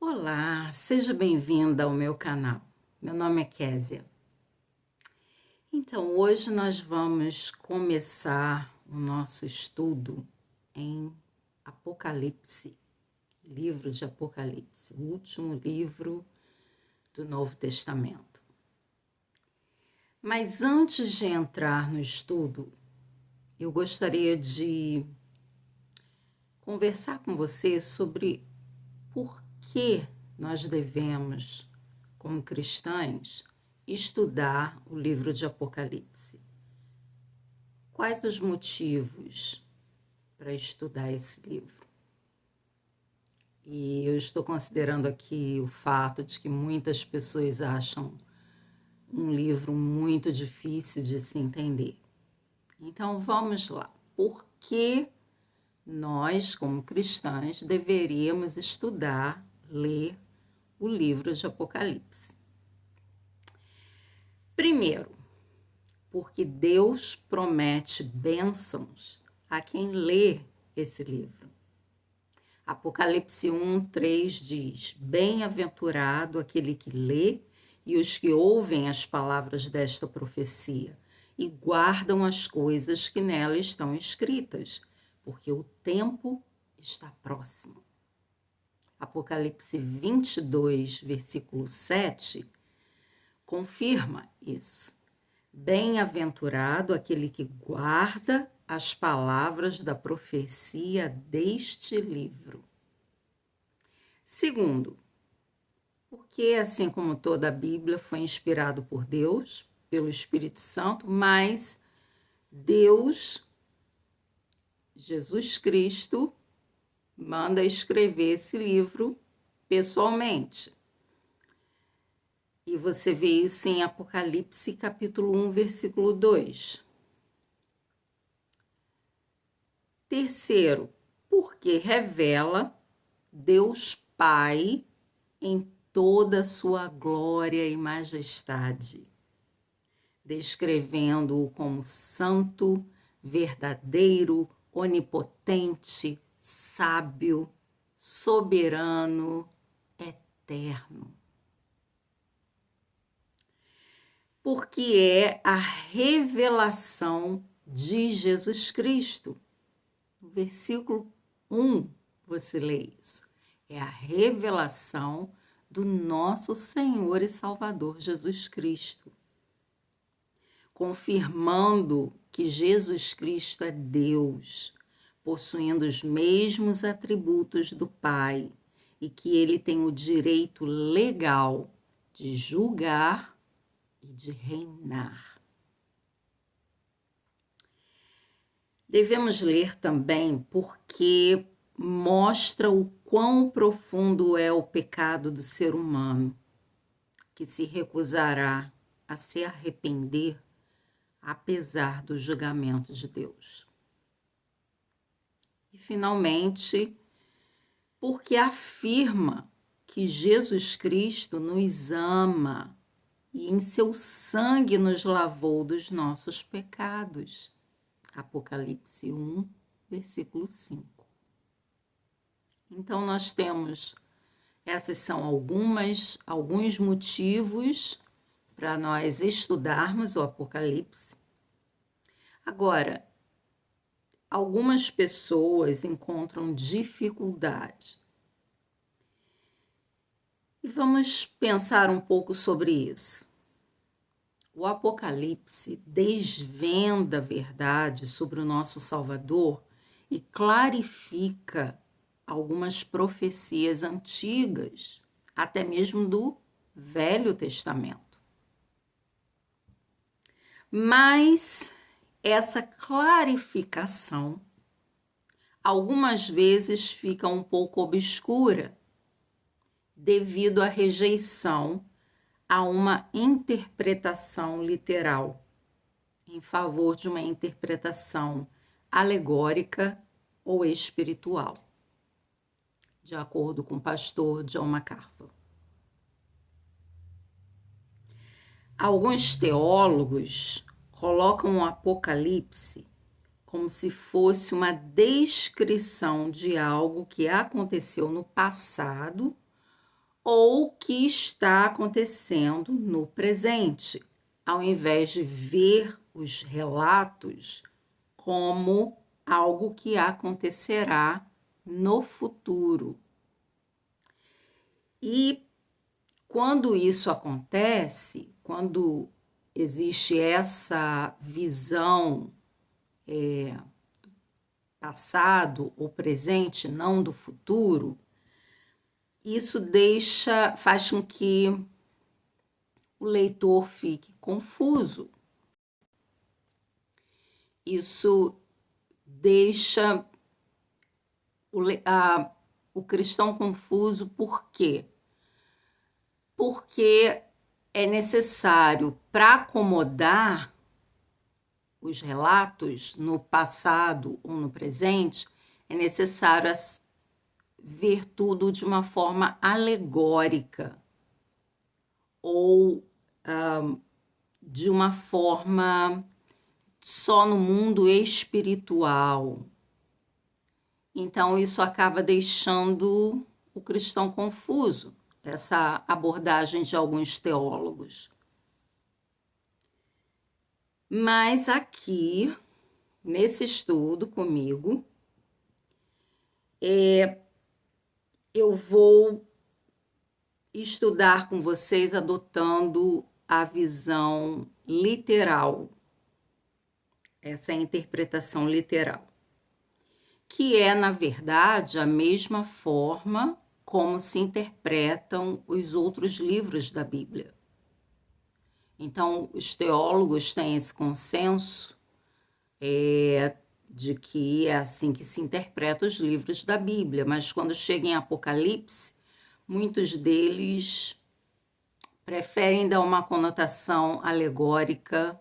Olá, seja bem-vinda ao meu canal. Meu nome é Késia. Então, hoje nós vamos começar o nosso estudo em Apocalipse, livro de Apocalipse, o último livro do Novo Testamento. Mas antes de entrar no estudo, eu gostaria de conversar com você sobre por que nós devemos, como cristãs, estudar o livro de Apocalipse. Quais os motivos para estudar esse livro? E eu estou considerando aqui o fato de que muitas pessoas acham um livro muito difícil de se entender. Então vamos lá. Por que nós, como cristãs, deveríamos estudar, ler o livro de Apocalipse? Primeiro, porque Deus promete bênçãos a quem lê esse livro. Apocalipse 1:3 diz: Bem-aventurado aquele que lê e os que ouvem as palavras desta profecia e guardam as coisas que nela estão escritas, porque o tempo está próximo. Apocalipse 22, versículo 7, confirma isso. Bem-aventurado aquele que guarda as palavras da profecia deste livro. Segundo, porque assim como toda a Bíblia foi inspirado por Deus, pelo Espírito Santo, mas Deus, Jesus Cristo, manda escrever esse livro pessoalmente. E você vê isso em Apocalipse capítulo 1, versículo 2. Terceiro, porque revela Deus Pai em toda a sua glória e majestade, descrevendo-o como santo, verdadeiro, onipotente, sábio, soberano, eterno. Porque é a revelação de Jesus Cristo. No versículo 1, você lê isso. É a revelação do nosso Senhor e Salvador Jesus Cristo, confirmando que Jesus Cristo é Deus, possuindo os mesmos atributos do Pai e que ele tem o direito legal de julgar e de reinar. Devemos ler também porque mostra o quão profundo é o pecado do ser humano, que se recusará a se arrepender apesar do julgamento de Deus. E, finalmente, porque afirma que Jesus Cristo nos ama e em seu sangue nos lavou dos nossos pecados. Apocalipse 1, versículo 5. Então, nós temos, essas são alguns motivos para nós estudarmos o Apocalipse. Agora, algumas pessoas encontram dificuldade. E vamos pensar um pouco sobre isso. O Apocalipse desvenda a verdade sobre o nosso Salvador e clarifica algumas profecias antigas, até mesmo do Velho Testamento. Mas essa clarificação algumas vezes fica um pouco obscura devido à rejeição a uma interpretação literal, em favor de uma interpretação alegórica ou espiritual, de acordo com o pastor John MacArthur. Alguns teólogos colocam o Apocalipse como se fosse uma descrição de algo que aconteceu no passado ou que está acontecendo no presente, ao invés de ver os relatos como algo que acontecerá no futuro. E quando isso acontece, quando existe essa visão passado ou presente, não do futuro, isso faz com que o leitor fique confuso. Isso deixa o cristão confuso. Por quê? Porque é necessário, para acomodar os relatos no passado ou no presente, é necessário ver tudo de uma forma alegórica ou de uma forma só no mundo espiritual. Então, isso acaba deixando o cristão confuso, essa abordagem de alguns teólogos. Mas aqui, nesse estudo comigo, eu vou estudar com vocês adotando a visão literal, essa interpretação literal, que é, na verdade, a mesma forma como se interpretam os outros livros da Bíblia. Então, os teólogos têm esse consenso de que é assim que se interpreta os livros da Bíblia, mas quando chega em Apocalipse, muitos deles preferem dar uma conotação alegórica,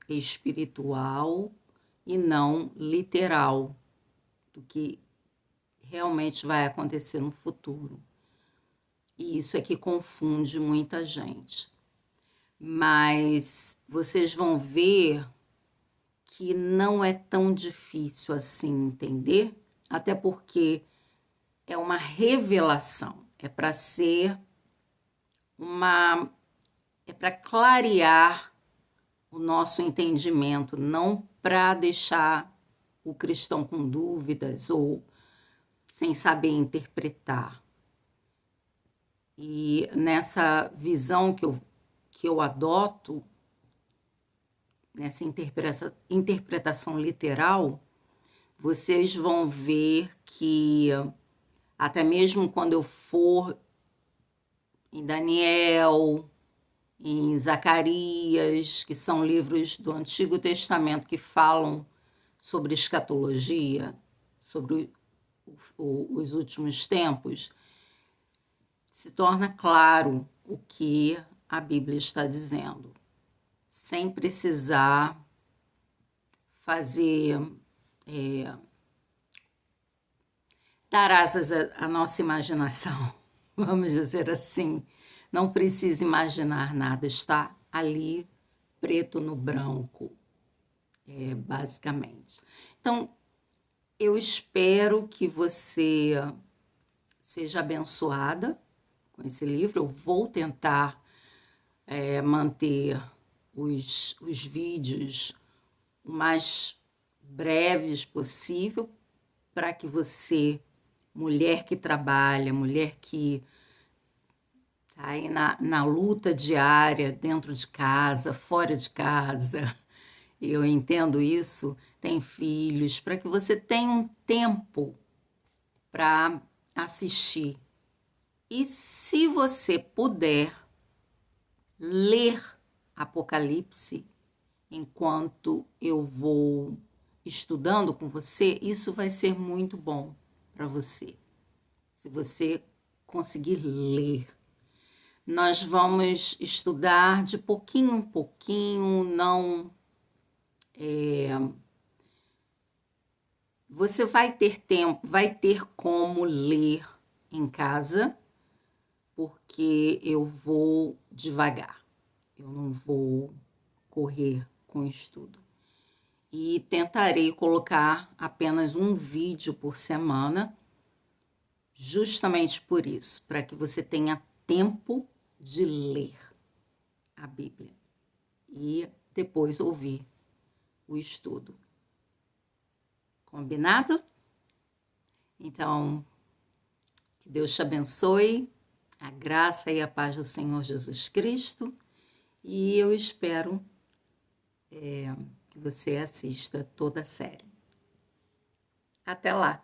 espiritual e não literal do que realmente vai acontecer no futuro. E isso é que confunde muita gente. Mas vocês vão ver que não é tão difícil assim entender, até porque é uma revelação, é para clarear o nosso entendimento, não para deixar o cristão com dúvidas ou sem saber interpretar. E nessa visão que eu adoto, nessa interpretação literal, vocês vão ver que até mesmo quando eu for em Daniel, em Zacarias, que são livros do Antigo Testamento que falam sobre escatologia, sobre os últimos tempos, se torna claro o que a Bíblia está dizendo, sem precisar dar asas à nossa imaginação, vamos dizer assim. Não precisa imaginar nada, está ali preto no branco, basicamente. Então, eu espero que você seja abençoada com esse livro. Eu vou tentar manter os vídeos o mais breves possível para que você, mulher que trabalha, mulher que está aí na luta diária, dentro de casa, fora de casa, eu entendo isso, tem filhos, para que você tenha um tempo para assistir. E se você puder ler Apocalipse enquanto eu vou estudando com você, isso vai ser muito bom para você. Se você conseguir ler. Nós vamos estudar de pouquinho em pouquinho, não... Você vai ter tempo, vai ter como ler em casa, porque eu vou devagar. Eu não vou correr com o estudo. E tentarei colocar apenas um vídeo por semana, justamente por isso, para que você tenha tempo de ler a Bíblia e depois ouvir o estudo. Combinado? Então, que Deus te abençoe, a graça e a paz do Senhor Jesus Cristo, e eu espero que você assista toda a série. Até lá!